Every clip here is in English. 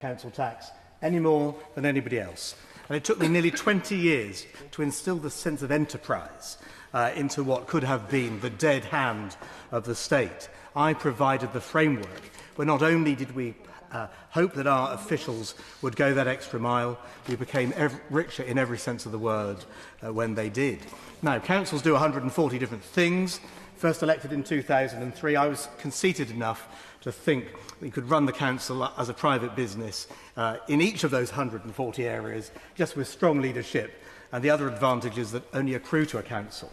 council tax any more than anybody else. And it took me nearly 20 years to instil the sense of enterprise into what could have been the dead hand of the state. I provided the framework where not only did we hope that our officials would go that extra mile, we became richer in every sense of the word when they did. Now, councils do 140 different things. First elected in 2003, I was conceited enough to think we could run the council as a private business in each of those 140 areas, just with strong leadership and the other advantages that only accrue to a council.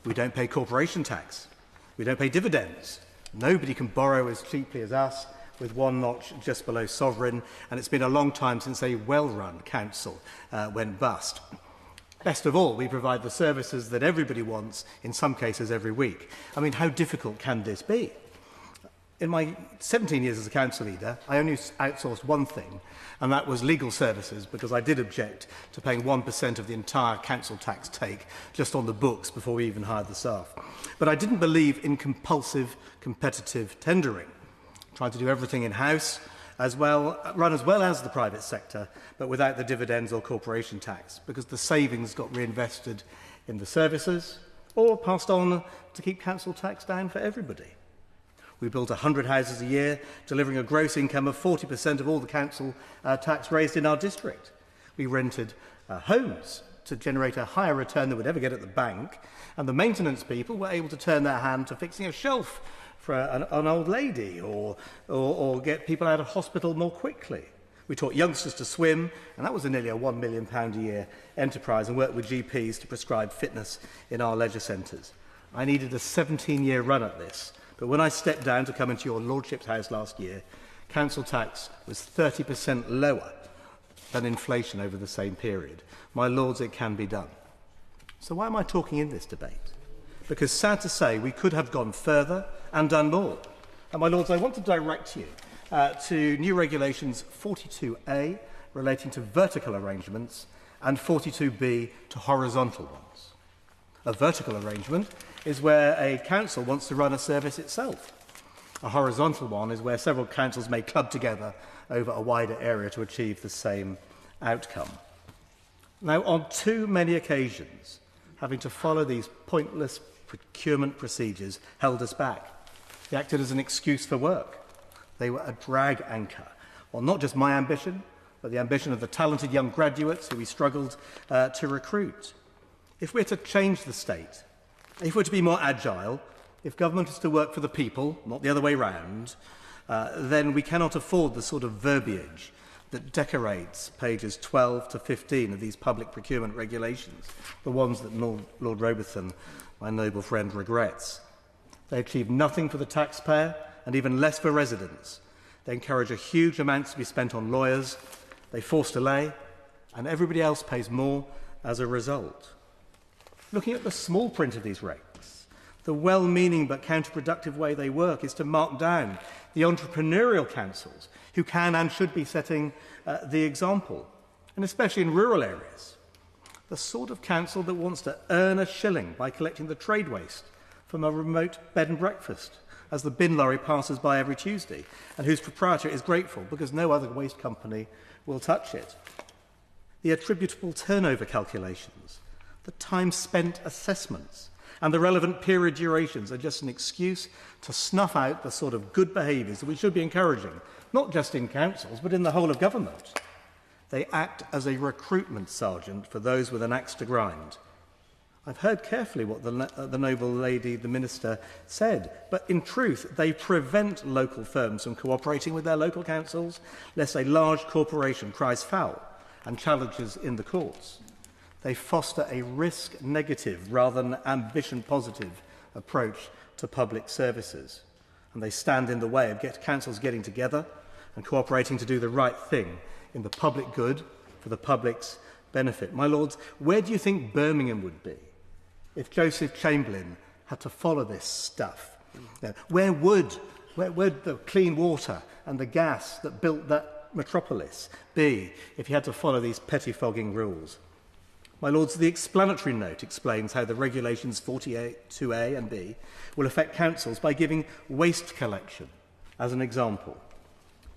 We don't pay corporation tax. We don't pay dividends. Nobody can borrow as cheaply as us, with one notch just below sovereign, and it's been a long time since a well-run council went bust. Best of all, we provide the services that everybody wants, in some cases every week. I mean, how difficult can this be? In my 17 years as a council leader, I only outsourced one thing, and that was legal services, because I did object to paying 1% of the entire council tax take just on the books before we even hired the staff. But I didn't believe in compulsive competitive tendering, trying to do everything in-house, run as well as the private sector, but without the dividends or corporation tax, because the savings got reinvested in the services or passed on to keep council tax down for everybody. We built 100 houses a year, delivering a gross income of 40% of all the council tax raised in our district. We rented homes to generate a higher return than we'd ever get at the bank, and the maintenance people were able to turn their hand to fixing a shelf for an old lady or get people out of hospital more quickly. We taught youngsters to swim, and that was nearly a £1 million a year enterprise, and worked with GPs to prescribe fitness in our leisure centres. I needed a 17-year run at this, but when I stepped down to come into your Lordship's house last year, council tax was 30% lower than inflation over the same period. My lords, it can be done. So why am I talking in this debate? Because, sad to say, we could have gone further and done more. And, my lords, I want to direct you to new regulations 42A, relating to vertical arrangements, and 42B, to horizontal ones. A vertical arrangement is where a council wants to run a service itself. A horizontal one is where several councils may club together over a wider area to achieve the same outcome. Now, on too many occasions, having to follow these pointless procurement procedures held us back. They acted as an excuse for work. They were a drag anchor on not just my ambition, but the ambition of the talented young graduates who we struggled to recruit. If we're to change the state, if we're to be more agile, if government is to work for the people, not the other way round, then we cannot afford the sort of verbiage that decorates pages 12 to 15 of these public procurement regulations, the ones that Lord Robathan, my noble friend, regrets. They achieve nothing for the taxpayer and even less for residents. They encourage a huge amount to be spent on lawyers, they force delay, and everybody else pays more as a result. Looking at the small print of these regs, the well-meaning but counterproductive way they work is to mark down the entrepreneurial councils who can and should be setting the example, and especially in rural areas. The sort of council that wants to earn a shilling by collecting the trade waste from a remote bed and breakfast as the bin lorry passes by every Tuesday, and whose proprietor is grateful because no other waste company will touch it. The attributable turnover calculations, the time spent assessments, and the relevant period durations are just an excuse to snuff out the sort of good behaviours that we should be encouraging, not just in councils, but in the whole of government. They act as a recruitment sergeant for those with an axe to grind. I've heard carefully what the noble lady, the Minister, said, but in truth, they prevent local firms from cooperating with their local councils, lest a large corporation cries foul and challenges in the courts. They foster a risk-negative rather than ambition-positive approach to public services, and they stand in the way of councils getting together and cooperating to do the right thing in the public good for the public's benefit. My lords, where do you think Birmingham would be if Joseph Chamberlain had to follow this stuff? Where would the clean water and the gas that built that metropolis be if he had to follow these pettifogging rules? My lords, the explanatory note explains how the regulations 42A and B will affect councils by giving waste collection as an example.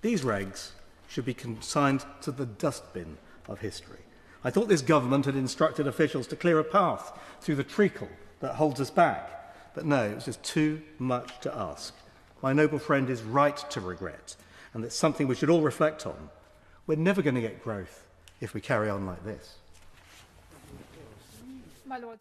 These regs should be consigned to the dustbin of history. I thought this government had instructed officials to clear a path through the treacle that holds us back. But no, it was just too much to ask. My noble friend is right to regret, and it's something we should all reflect on. We're never going to get growth if we carry on like this. My Lord.